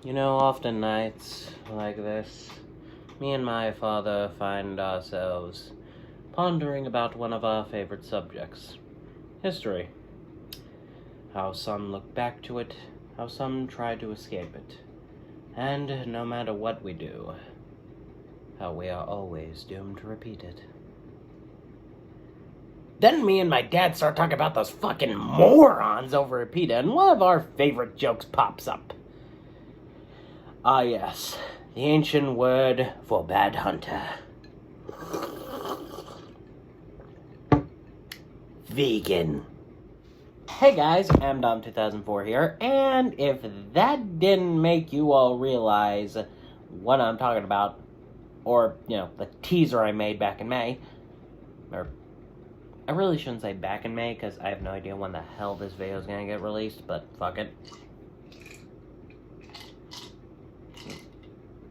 You know, often nights like this, me and my father find ourselves pondering about one of our favorite subjects, history. How some look back to it, how some try to escape it, and no matter what we do, how we are always doomed to repeat it. Then me and my dad start talking about those fucking morons over at PETA, and one of our favorite jokes pops up. Ah yes, the ancient word for bad hunter. Vegan. Hey guys, I'm Dom 2004 here, and if that didn't make you all realize what I'm talking about, or, the teaser I made back in May, or, I really shouldn't say back in May, because I have no idea when the hell this video is going to get released, but fuck it.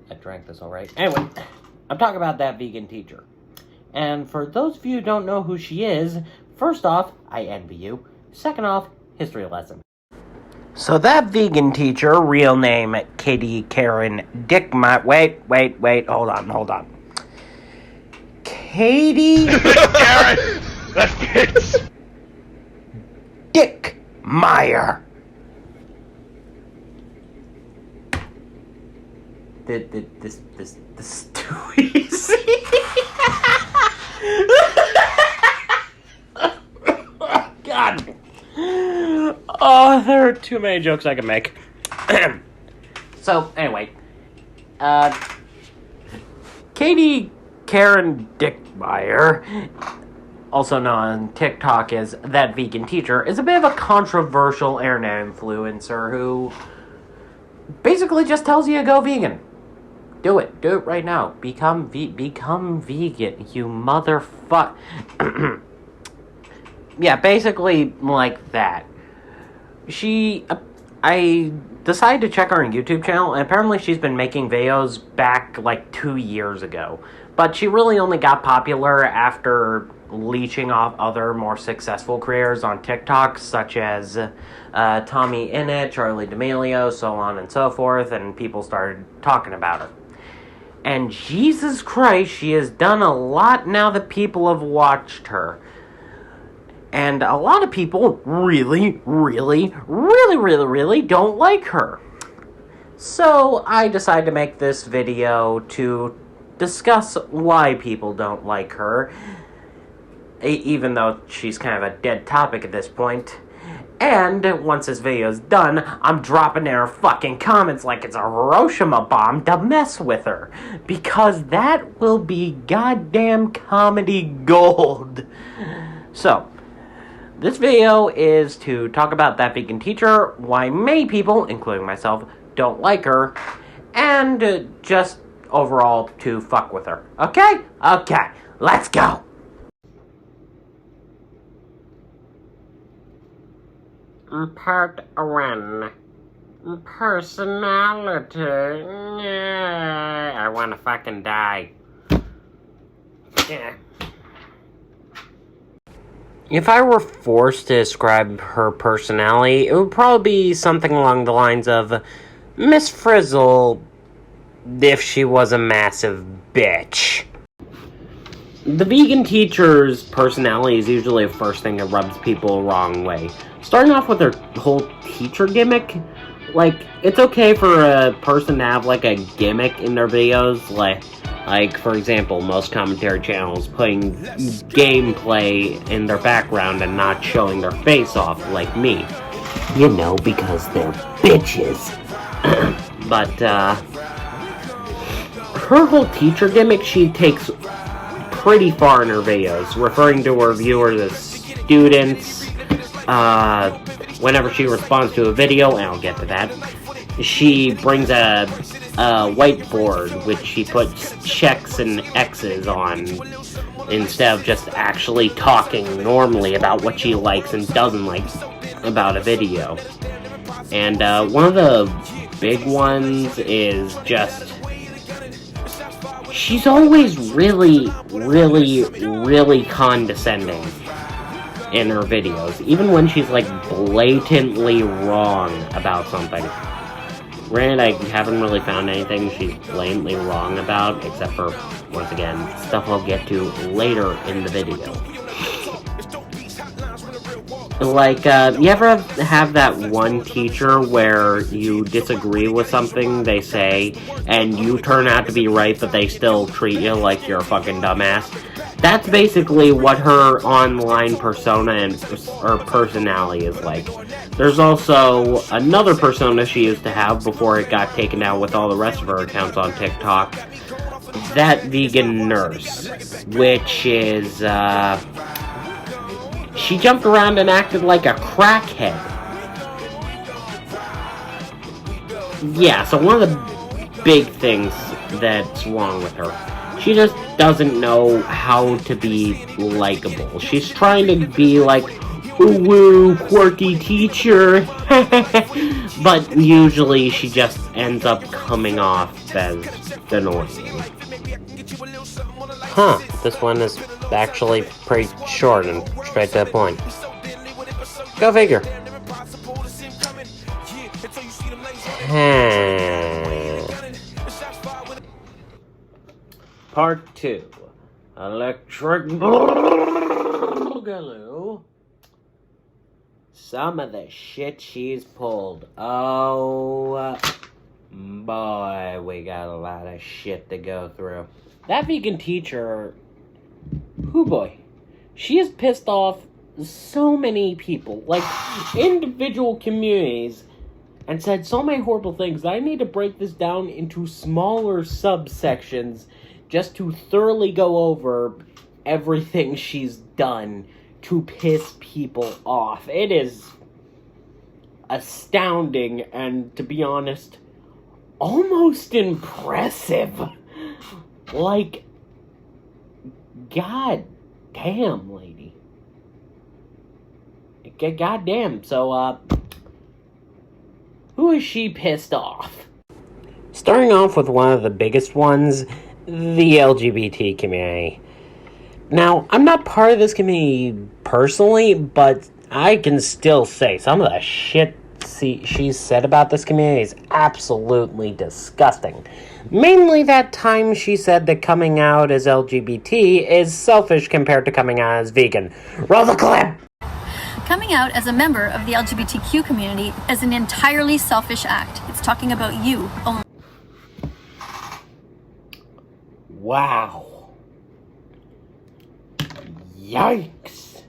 I drank this alright. Anyway, I'm talking about that vegan teacher. And for those of you who don't know who she is, first off, I envy you. Second off, history lesson. So that vegan teacher, real name Katie Karen Dickmeyer. Wait, hold on. Katie Karen! That fits! Dickmeyer. This is too easy. God. Oh, there are too many jokes I can make. So, anyway. Katie Karen Dickmeyer, also known on TikTok as That Vegan Teacher, is a bit of a controversial internet influencer who basically just tells you to go vegan. Do it right now. Become vegan, you motherfuck. Yeah, basically like that. I decided to check her YouTube channel, and apparently she's been making videos back like 2 years ago. But she really only got popular after leeching off other more successful creators on TikTok, such as Tommy Innit, Charlie D'Amelio, so on and so forth, and people started talking about her. And Jesus Christ, she has done a lot now that people have watched her. And a lot of people really don't like her. So I decided to make this video to discuss why people don't like her, even though she's kind of a dead topic at this point. And once this video's done, I'm dropping in her fucking comments like it's a Hiroshima bomb to mess with her. Because that will be goddamn comedy gold. So, this video is to talk about That Vegan Teacher, why many people, including myself, don't like her, and just overall to fuck with her. Okay? Okay, let's go! Part 1. Personality. I wanna fucking die. Yeah. If I were forced to describe her personality, it would probably be something along the lines of Miss Frizzle if she was a massive bitch. The vegan teacher's personality is usually the first thing that rubs people the wrong way. Starting off with her whole teacher gimmick, like, it's okay for a person to have, like, a gimmick in their videos, like, for example, most commentary channels putting gameplay in their background and not showing their face off, like me. You know, because they're bitches. But, her whole teacher gimmick, she takes pretty far in her videos, referring to her viewers as students. Whenever she responds to a video, and I'll get to that, she brings a whiteboard which she puts checks and X's on instead of just actually talking normally about what she likes and doesn't like about a video. And one of the big ones is just, she's always really condescending in her videos, even when she's like blatantly wrong about something. Granted, I haven't really found anything she's blatantly wrong about, except for, once again, stuff I'll get to later in the video. Like, you ever have that one teacher where you disagree with something they say, and you turn out to be right, but they still treat you like you're a fucking dumbass? That's basically what her online persona or personality is like. There's also another persona she used to have before it got taken down with all the rest of her accounts on TikTok. That vegan nurse, which is, she jumped around and acted like a crackhead. Yeah, so one of the big things that's wrong with her, she just doesn't know how to be likable. She's trying to be like, ooh, woo, quirky teacher, but usually she just ends up coming off as annoying. Huh, this one is actually pretty short and straight to the point. Go figure. Part 2. Electric Boogaloo. Some of the shit she's pulled. Oh, boy, we got a lot of shit to go through. That vegan teacher, hoo boy, she has pissed off so many people, like individual communities, and said so many horrible things that I need to break this down into smaller subsections just to thoroughly go over everything she's done to piss people off. It is astounding and, to be honest, almost impressive. Like, god damn, lady. God damn. So, who is she pissed off? Starting off with one of the biggest ones, the LGBT community. Now, I'm not part of this community personally, but I can still say some of the shit she's said about this community is absolutely disgusting. Mainly that time she said that coming out as LGBT is selfish compared to coming out as vegan. Roll the clip! Coming out as a member of the LGBTQ community is an entirely selfish act. It's talking about you only. Wow. Yikes.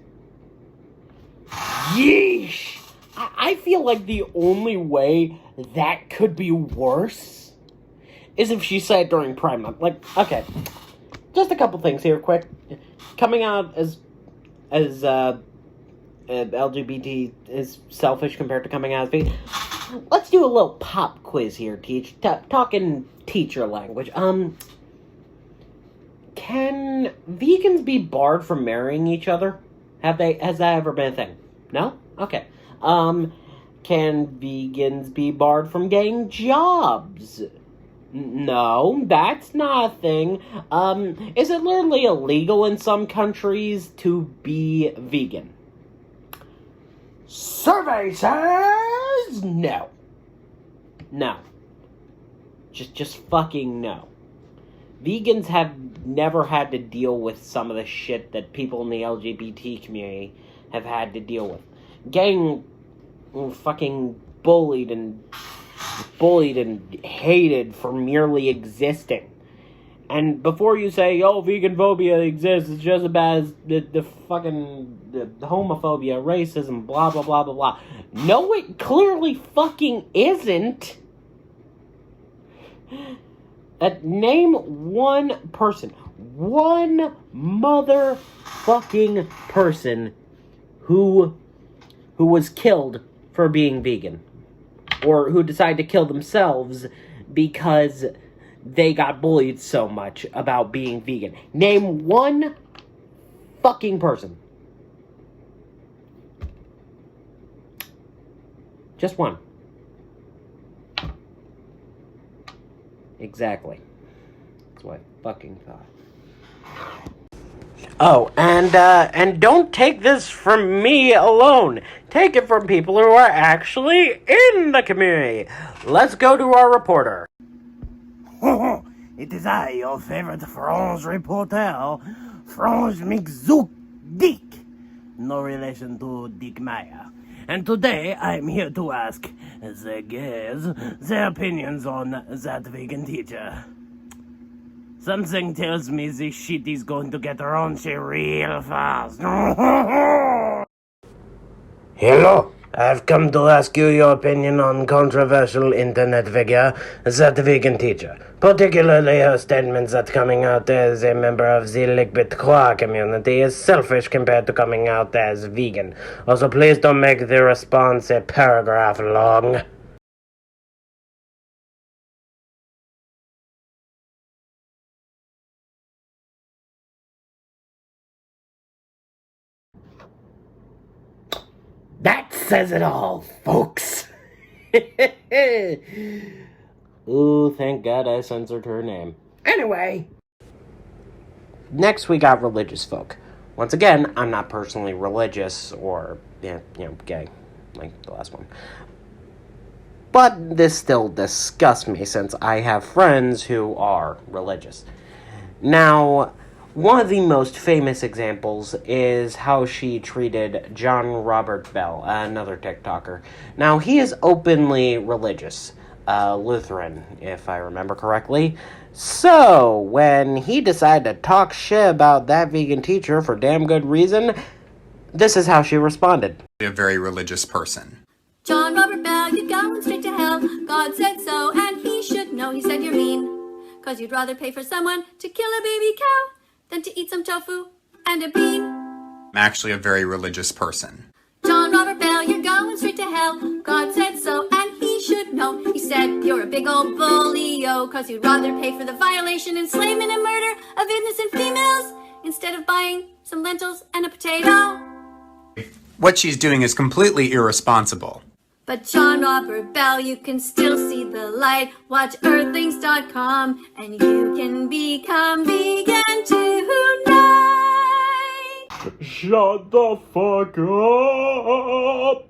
Yeesh. I feel like the only way that could be worse is if she said it during Pride Month. Like, okay, just a couple things here, quick. Coming out as LGBT is selfish compared to coming out as vegan. Let's do a little pop quiz here, talking teacher language. Can vegans be barred from marrying each other? Has that ever been a thing? No? Okay. Can vegans be barred from getting jobs? No, that's not a thing. Is it literally illegal in some countries to be vegan? Survey says no. No. Just fucking no. Vegans have never had to deal with some of the shit that people in the LGBT community have had to deal with. Getting fucking bullied and hated for merely existing. And before you say, oh, vegan phobia exists, it's just as bad as the homophobia, racism, blah, blah, blah, blah, blah. No, it clearly fucking isn't. Name one person, one motherfucking person who was killed for being vegan, or who decided to kill themselves because they got bullied so much about being vegan. Name one fucking person. Just one. Exactly. That's what I fucking thought. Oh, and don't take this from me alone. Take it from people who are actually in the community. Let's go to our reporter. It is I, your favorite Franz reporter, Franz McZook Dick. No relation to Dick Meyer. And today I'm here to ask the guys their opinions on that vegan teacher. Something tells me this shit is going to get raunchy real fast. Hello, I've come to ask you your opinion on controversial internet figure, that vegan teacher. Particularly her statements that coming out as a member of the Liquid Croix community is selfish compared to coming out as vegan. Also, please don't make the response a paragraph long. That says it all, folks. Ooh, thank God I censored her name. Anyway. Next, we got religious folk. Once again, I'm not personally religious or, gay, like the last one. But this still disgusts me since I have friends who are religious. Now, one of the most famous examples is how she treated John Robert Bell, another TikToker. Now, he is openly religious, Lutheran, if I remember correctly. So, when he decided to talk shit about that vegan teacher for damn good reason, this is how she responded. A very religious person. John Robert Bell, you're going straight to hell. God said so, and he should know. He said you're mean, 'cause you'd rather pay for someone to kill a baby cow than to eat some tofu and a bean. I'm actually a very religious person. John Robert Bell, you're going straight to hell. God said so, and he should know. He said you're a big old bully-o, 'cause you'd rather pay for the violation, enslavement, and murder of innocent females instead of buying some lentils and a potato. What she's doing is completely irresponsible. But John Robert Bell, you can still see the light. Watch earthlings.com and you can become vegan tonight. Shut the fuck up,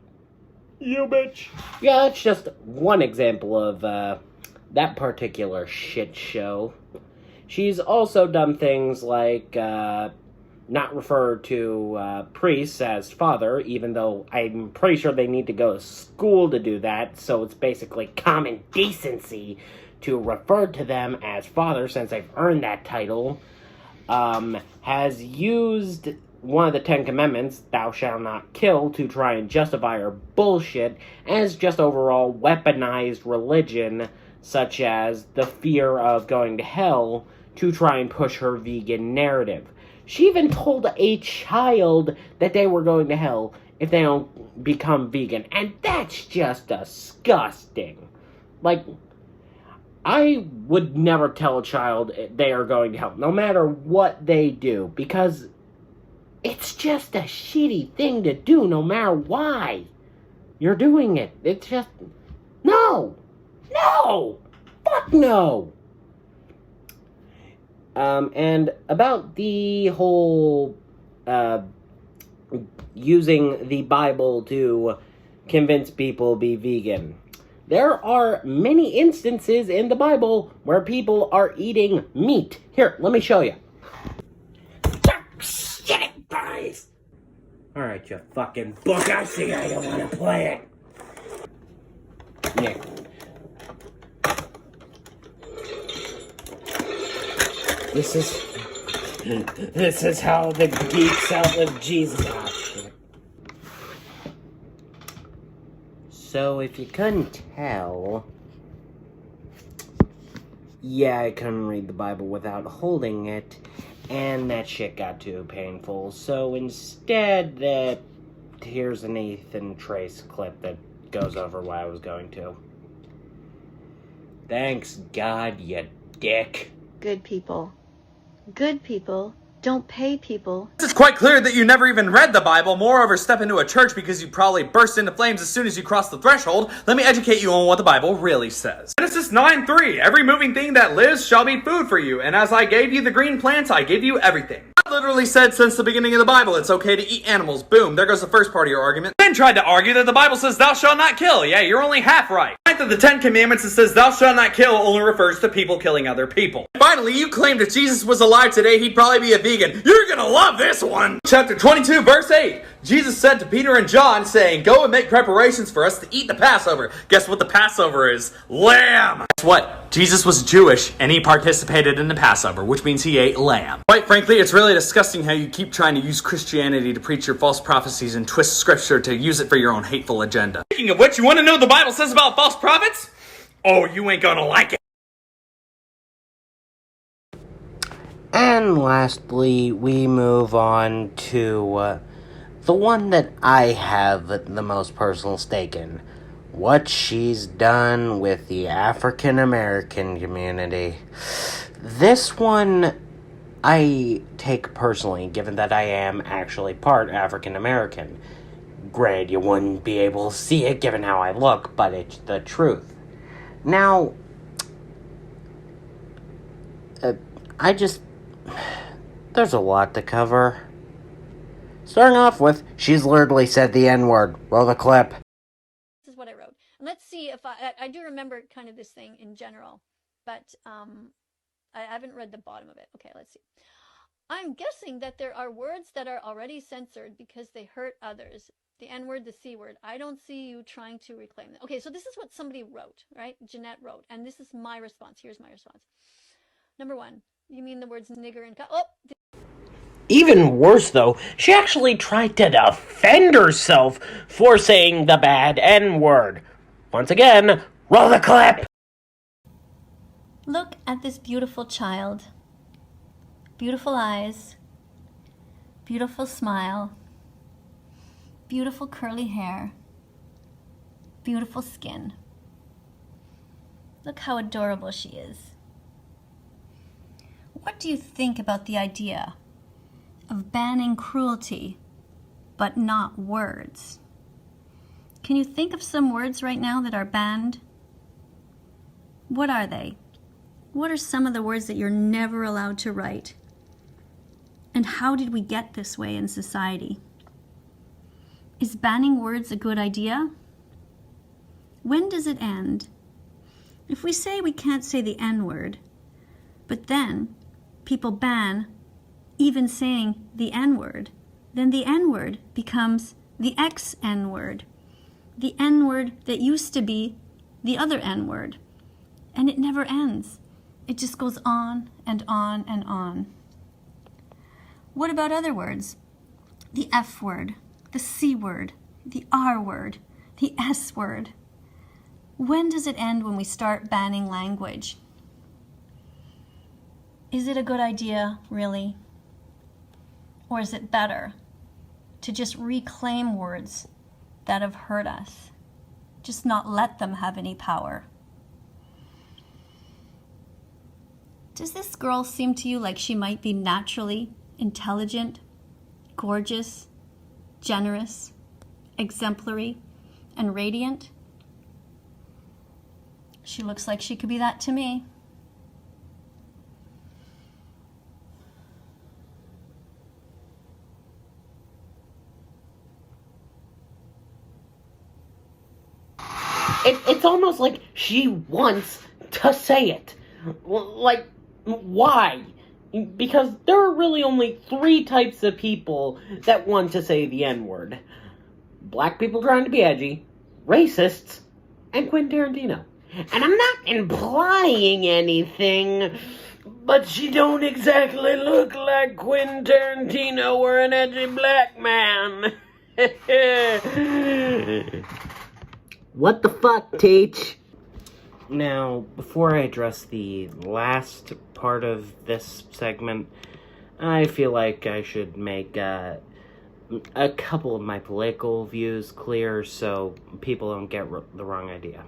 you bitch. Yeah, that's just one example of that particular shit show. She's also done things like not refer to priests as father, even though I'm pretty sure they need to go to school to do that, so it's basically common decency to refer to them as father since they've earned that title. Has used one of the 10 Commandments, thou shalt not kill, to try and justify her bullshit as just overall weaponized religion, such as the fear of going to hell, to try and push her vegan narrative. She even told a child that they were going to hell if they don't become vegan. And that's just disgusting. Like, I would never tell a child they are going to hell, no matter what they do, because it's just a shitty thing to do, no matter why you're doing it. It's just, no! Fuck no! And about the whole, using the Bible to convince people to be vegan. There are many instances in the Bible where people are eating meat. Here, let me show you. Shit, guys! Alright, you fucking book, I see how you want to play it. Yeah. This is how the geeks outlive Jesus. Ah, shit. So, if you couldn't tell, yeah, I couldn't read the Bible without holding it, and that shit got too painful. So instead, here's an Ethan Trace clip that goes over what I was going to. Thanks, God, you dick. Good people. Good people don't pay people. It's quite clear that you never even read the Bible. Moreover, step into a church because you probably burst into flames as soon as you cross the threshold. Let me educate you on what the Bible really says. Genesis 9:3. Every moving thing that lives shall be food for you. And as I gave you the green plants, I give you everything. Literally said since the beginning of the Bible it's okay to eat animals. Boom, there goes the first part of your argument. Then tried to argue that the Bible says thou shalt not kill. Yeah, you're only half right. Ninth of the 10 Commandments it says thou shalt not kill only refers to people killing other people. Finally, you claimed if Jesus was alive today, he'd probably be a vegan. You're gonna love this one! Chapter 22, verse 8. Jesus said to Peter and John, saying, go and make preparations for us to eat the Passover. Guess what the Passover is? Lamb! Guess what? Jesus was Jewish, and he participated in the Passover, which means he ate lamb. Quite frankly, it's really disgusting how you keep trying to use Christianity to preach your false prophecies and twist scripture to use it for your own hateful agenda. Speaking of which, you want to know what the Bible says about false prophets? Oh, you ain't gonna like it. And lastly, we move on to the one that I have the most personal stake in. What she's done with the African American community. This one I take personally, given that I am actually part African American. Granted, you wouldn't be able to see it given how I look, but it's the truth. Now, there's a lot to cover. Starting off with, she's literally said the N-word. Roll the clip. This is what I wrote. And let's see if I do remember kind of this thing in general, but I haven't read the bottom of it. Okay, let's see. I'm guessing that there are words that are already censored because they hurt others. The N-word, the C-word. I don't see you trying to reclaim them. Okay, so this is what somebody wrote, right? Jeanette wrote, and this is my response. Here's my response. Number 1, you mean the words nigger and Even worse, though, she actually tried to defend herself for saying the bad N-word. Once again, roll the clip! Look at this beautiful child. Beautiful eyes. Beautiful smile. Beautiful curly hair. Beautiful skin. Look how adorable she is. What do you think about the idea of banning cruelty, but not words? Can you think of some words right now that are banned? What are they? What are some of the words that you're never allowed to write? And how did we get this way in society? Is banning words a good idea? When does it end? If we say we can't say the N-word, but then people ban even saying the N-word, then the N-word becomes the X-N-word, the N-word that used to be the other N-word. And it never ends. It just goes on and on and on. What about other words? The F word, the C word, the R word, the S word. When does it end when we start banning language? Is it a good idea, really? Or is it better to just reclaim words that have hurt us? Just not let them have any power. Does this girl seem to you like she might be naturally intelligent, gorgeous, generous, exemplary, and radiant? She looks like she could be that to me. It's almost like she wants to say it. Like, why? Because there are really only 3 types of people that want to say the N-word. Black people trying to be edgy, racists, and Quentin Tarantino. And I'm not implying anything, but she don't exactly look like Quentin Tarantino or an edgy black man. What the fuck, Teach? Now, before I address the last part of this segment, I feel like I should make a couple of my political views clear so people don't get the wrong idea.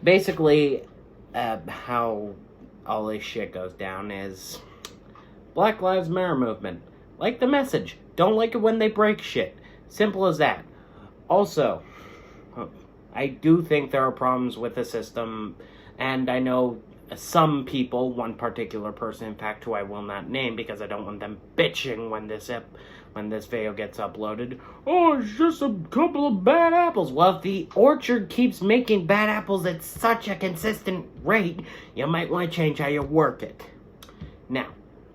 Basically, how all this shit goes down is Black Lives Matter movement. Like the message. Don't like it when they break shit. Simple as that. Also, I do think there are problems with the system, and I know some people, one particular person, in fact, who I will not name because I don't want them bitching when this video gets uploaded. Oh, it's just a couple of bad apples. Well, if the orchard keeps making bad apples at such a consistent rate, you might want to change how you work it. Now,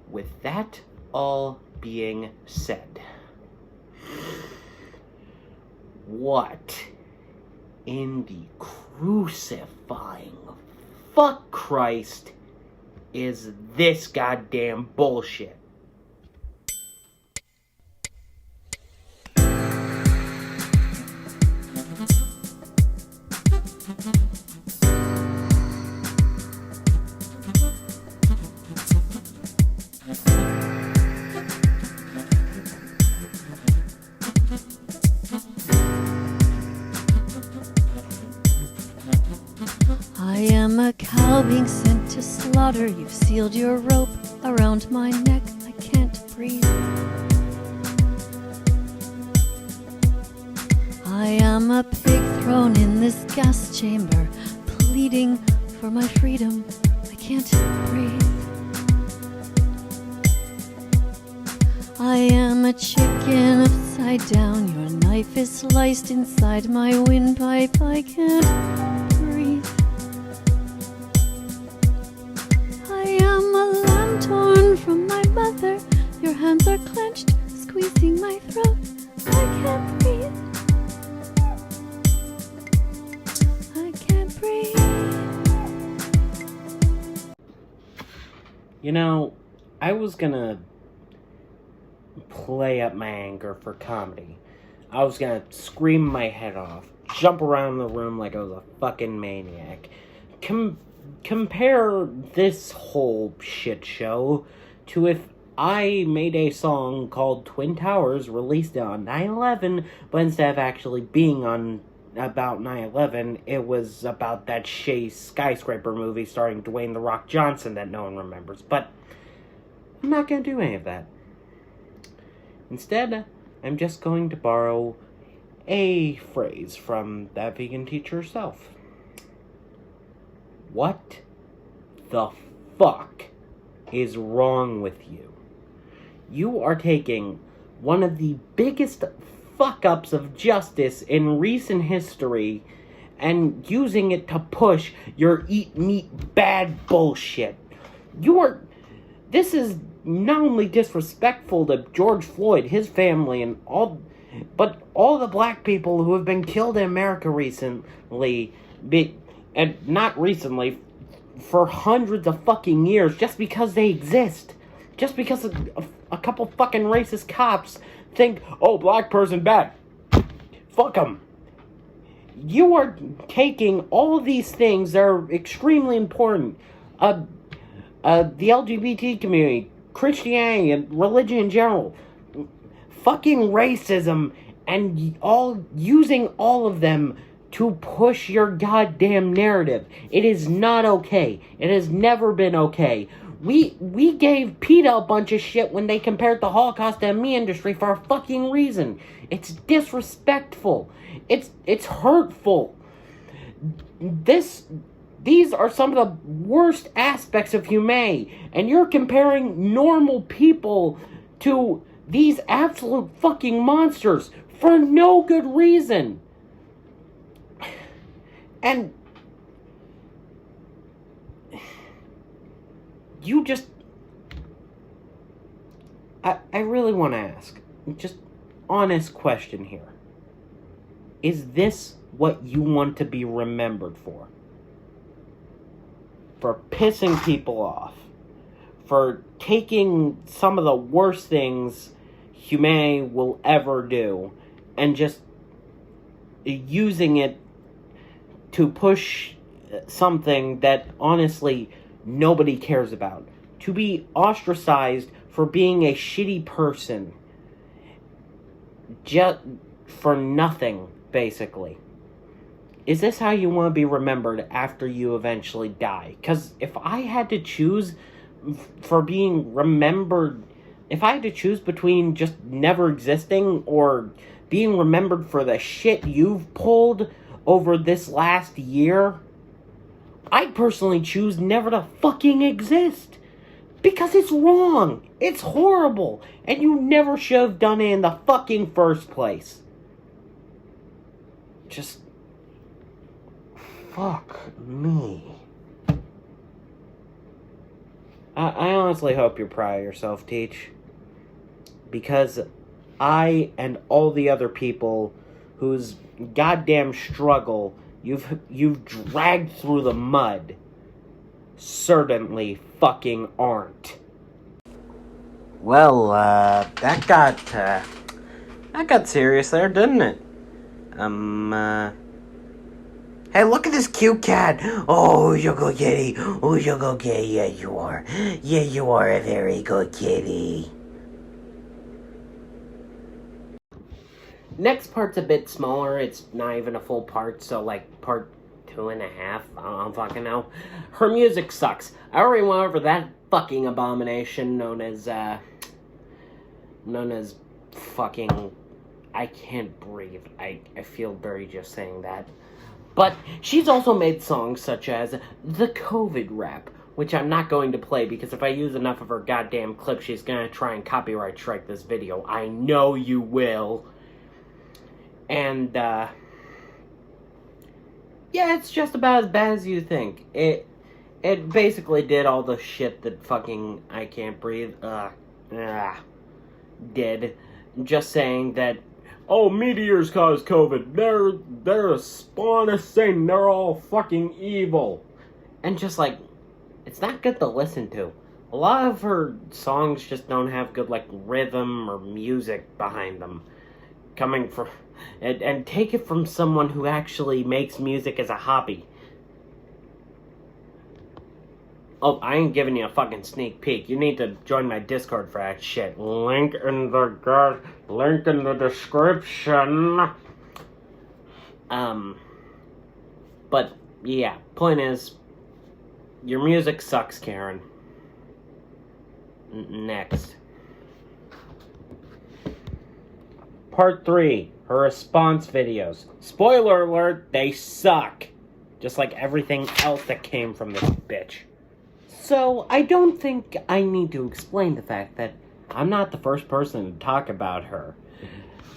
with that all being said, what in the crucifying fuck Christ is this goddamn bullshit? I am a cow being sent to slaughter. You've sealed your rope around my neck. I can't breathe. I am a pig thrown in this gas chamber, pleading for my freedom. I can't breathe. I am a chicken upside down. Your knife is sliced inside my windpipe. I can't breathe. I am a lamb torn from my mother. Your hands are clenched, squeezing my throat. I can't breathe. I can't breathe. You know, I was gonna play up my anger for comedy. I was gonna scream my head off, jump around the room like I was a fucking maniac. Compare this whole shit show to if I made a song called Twin Towers released on 9/11, but instead of actually being on about 9/11, it was about that skyscraper movie starring Dwayne "The Rock" Johnson that no one remembers. But I'm not gonna do any of that. Instead, I'm just going to borrow a phrase from that vegan teacher herself. What the fuck is wrong with you? You are taking one of the biggest fuck-ups of justice in recent history and using it to push your eat meat bad bullshit. This is not only disrespectful to George Floyd, his family, and but all the black people who have been killed in America recently, and not recently, for hundreds of fucking years, just because they exist. Just because a couple fucking racist cops think, oh, black person bad. Fuck them. You are taking all these things that are extremely important. The LGBT community, Christianity, and religion in general, fucking racism, and using all of them to push your goddamn narrative. It is not okay. It has never been okay. We gave PETA a bunch of shit when they compared the Holocaust to the meat industry for a fucking reason. It's disrespectful. It's hurtful. These are some of the worst aspects of humanity, and you're comparing normal people to these absolute fucking monsters for no good reason. And you just... I really want to ask, just honest question here. Is this what you want to be remembered for? For pissing people off, for taking some of the worst things humanity will ever do, and just using it to push something that honestly nobody cares about. To be ostracized for being a shitty person. Just for nothing, basically. Is this how you want to be remembered after you eventually die? Because if I had to choose for being remembered, if I had to choose between just never existing or being remembered for the shit you've pulled over this last year, I personally choose never to fucking exist. Because it's wrong. It's horrible. And you never should have done it in the fucking first place. Just... fuck me. I honestly hope you're proud of yourself, Teach. Because I and all the other people whose goddamn struggle you've dragged through the mud certainly fucking aren't. Well, that got serious there, didn't it? Hey, look at this cute cat. Oh, you're a good kitty. Oh, you're a good kitty. Yeah, you are. Yeah, you are a very good kitty. Next part's a bit smaller. It's not even a full part, so like part 2.5. I don't fucking know. Her music sucks. I already went over that fucking abomination known as fucking... I can't breathe. I feel dirty just saying that. But she's also made songs such as the COVID rap, which I'm not going to play because if I use enough of her goddamn clips, she's gonna try and copyright strike this video. I know you will. And, yeah, it's just about as bad as you think. It basically did all the shit that fucking I Can't Breathe, did. Just saying that, oh, meteors cause COVID. They're a spawn of Satan. They're all fucking evil. And just like, it's not good to listen to. A lot of her songs just don't have good, like, rhythm or music behind them. Coming from... And take it from someone who actually makes music as a hobby. Oh, I ain't giving you a fucking sneak peek. You need to join my Discord for that shit. Link in the description. But, yeah, point is, your music sucks, Karen. Next. Part 3. Her response videos. Spoiler alert, they suck. Just like everything else that came from this bitch. So, I don't think I need to explain the fact that I'm not the first person to talk about her.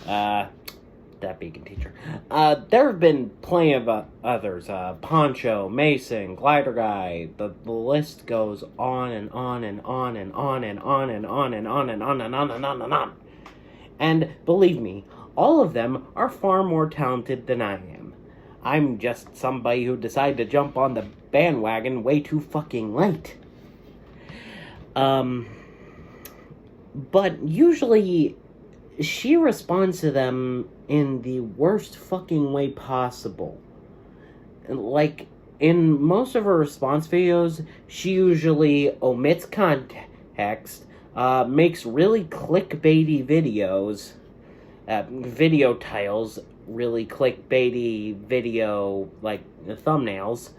That beacon teacher. There have been plenty of others. Poncho, Mason, Glider Guy. The list goes on and on and on and on and on and on and on and on and on and on and on. And believe me, all of them are far more talented than I am. I'm just somebody who decided to jump on the bandwagon way too fucking late. But usually, she responds to them in the worst fucking way possible. Like, in most of her response videos, she usually omits context, makes really clickbaity videos, video titles, really clickbaity video, like, thumbnails.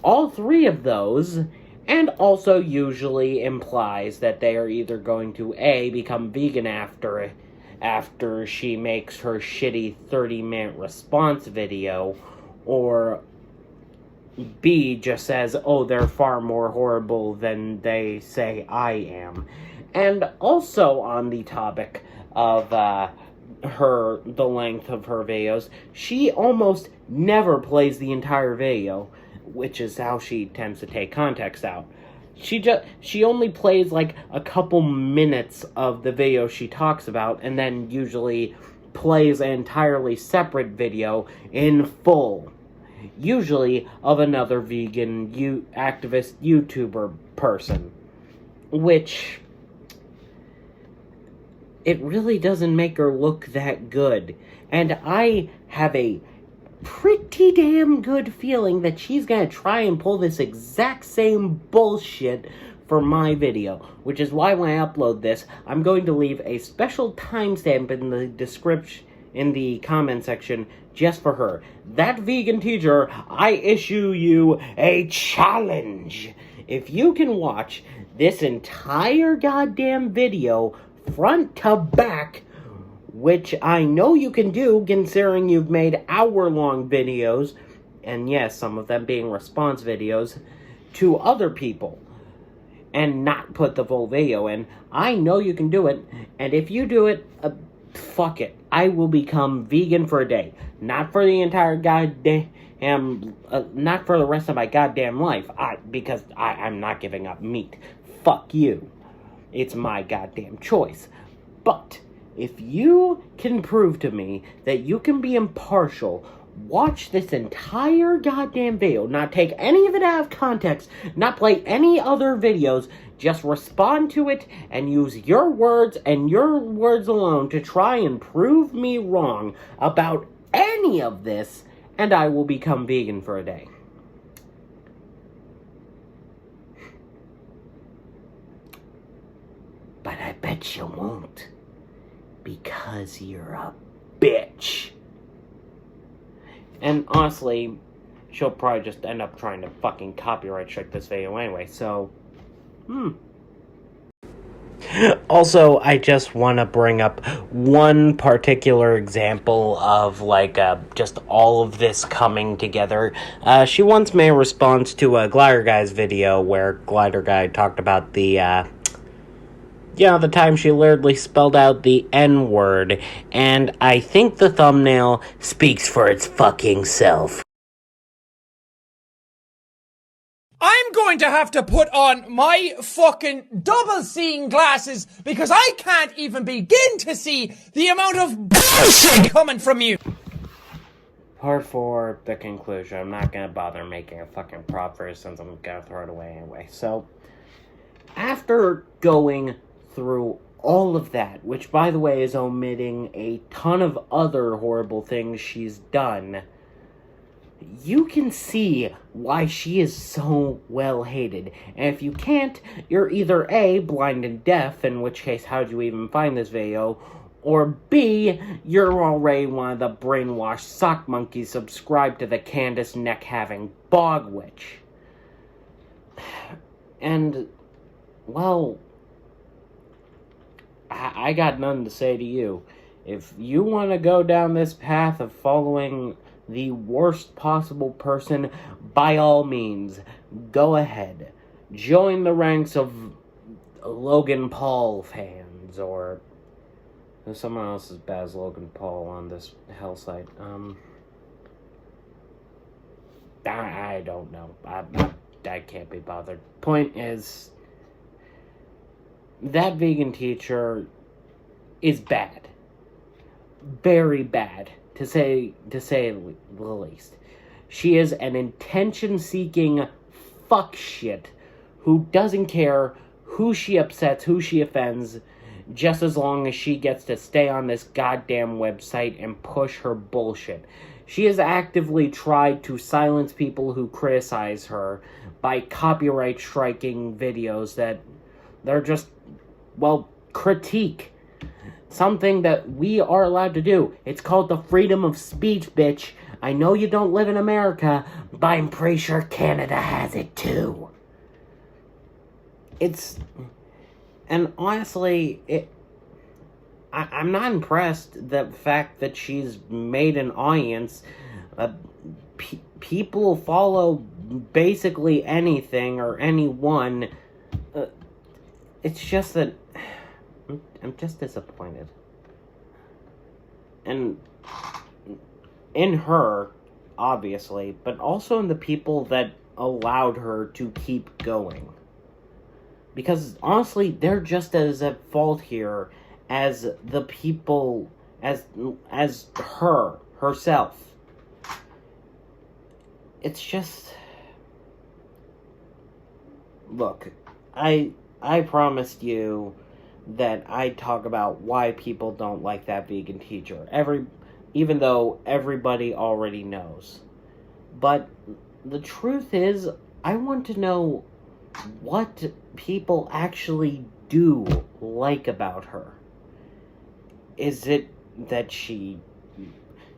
All three of those, and also usually implies that they are either going to A, become vegan after she makes her shitty 30-minute response video, or B, just says, oh, they're far more horrible than they say I am. And also on the topic of the length of her videos, she almost never plays the entire video, which is how she tends to take context out. She only plays like a couple minutes of the video she talks about, and then usually plays an entirely separate video in full. Usually of another vegan activist YouTuber person. Which, it really doesn't make her look that good. And I have a pretty damn good feeling that she's gonna try and pull this exact same bullshit for my video, which is why when I upload this, I'm going to leave a special timestamp in the description, in the comment section, just for her. That vegan teacher, I issue you a challenge. If you can watch this entire goddamn video, front to back, which I know you can do, considering you've made hour-long videos, and yes, some of them being response videos to other people, and not put the full video in. I know you can do it, and if you do it, fuck it. I will become vegan for a day. Not for the entire goddamn, not for the rest of my goddamn life, because I'm not giving up meat. Fuck you. It's my goddamn choice. But if you can prove to me that you can be impartial, watch this entire goddamn video, not take any of it out of context, not play any other videos, just respond to it and use your words and your words alone to try and prove me wrong about any of this, and I will become vegan for a day. But I bet you won't, because you're a bitch. And honestly, she'll probably just end up trying to fucking copyright strike this video anyway, so, Also, I just want to bring up one particular example of, just all of this coming together. She once made a response to a Glider Guy's video where Glider Guy talked about the time she literally spelled out the N-word, and I think the thumbnail speaks for its fucking self. I'm going to have to put on my fucking double-seeing glasses because I can't even begin to see the amount of bullshit coming from you. Part 4, the conclusion. I'm not gonna bother making a fucking prop for it since I'm gonna throw it away anyway. So, after going through all of that, which by the way is omitting a ton of other horrible things she's done, you can see why she is so well hated. And if you can't, you're either A, blind and deaf, in which case how'd you even find this video, or B, you're already one of the brainwashed sock monkeys subscribed to the Candace neck-having bog witch. And, well, I got nothing to say to you. If you want to go down this path of following the worst possible person, by all means, go ahead. Join the ranks of Logan Paul fans, or there's someone else as bad as Logan Paul on this hell site. I don't know. I can't be bothered. Point is, that vegan teacher is bad. Very bad, to say the least. She is an attention-seeking fuckshit who doesn't care who she upsets, who she offends, just as long as she gets to stay on this goddamn website and push her bullshit. She has actively tried to silence people who criticize her by copyright striking videos that they're just, well, critique. Something that we are allowed to do. It's called the freedom of speech, bitch. I know you don't live in America, but I'm pretty sure Canada has it too. And honestly, I'm not impressed the fact that she's made an audience. People follow basically anything or anyone. It's just that I'm just disappointed. And in her, obviously, but also in the people that allowed her to keep going. Because, honestly, they're just as at fault here as the people, as herself. It's just, look, I promised you that I'd talk about why people don't like that vegan teacher. Even though everybody already knows. But the truth is, I want to know what people actually do like about her. Is it that she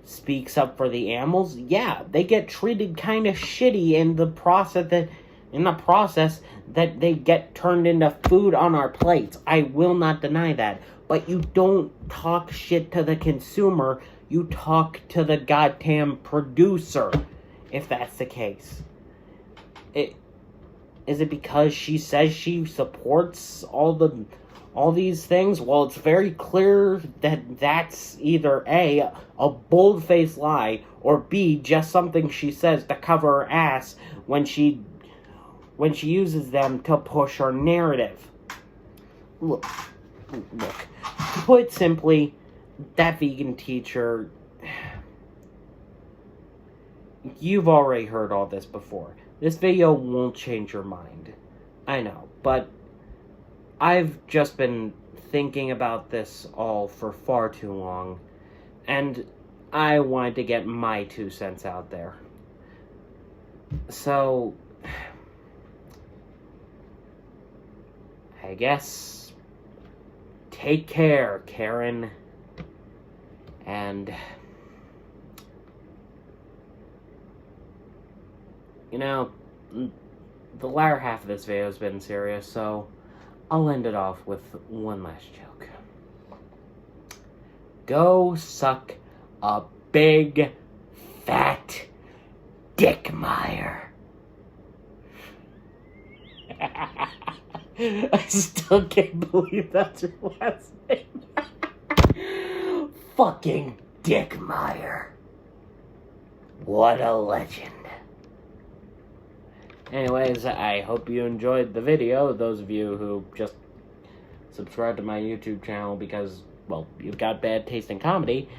speaks up for the animals? Yeah, they get treated kind of shitty in the process that they get turned into food on our plates. I will not deny that. But you don't talk shit to the consumer, you talk to the goddamn producer. if that's the case. Is it because she says she supports all these things? Well, it's very clear that that's either A, a bold-faced lie, or B, just something she says to cover her ass when she uses them to push her narrative. Look, to put it simply, that vegan teacher... You've already heard all this before. This video won't change your mind. I know, but I've just been thinking about this all for far too long, and I wanted to get my 2 cents out there. So, I guess, take care, Karen, and... You know, the latter half of this video has been serious, so I'll end it off with one last joke. Go suck a big, fat dick, Meyer. I still can't believe that's your last name. Fucking Dick Meyer. What a legend. Anyways, I hope you enjoyed the video, those of you who just subscribe to my YouTube channel because, well, you've got bad taste in comedy,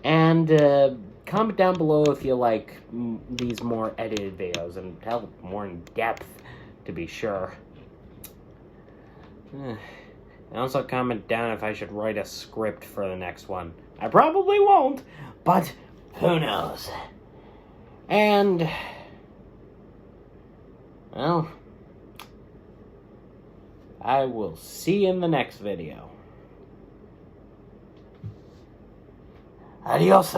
and comment down below if you like these more edited videos, and hell, more in depth, to be sure. And also comment down if I should write a script for the next one. I probably won't, but who knows. And... well, I will see you in the next video. Adios.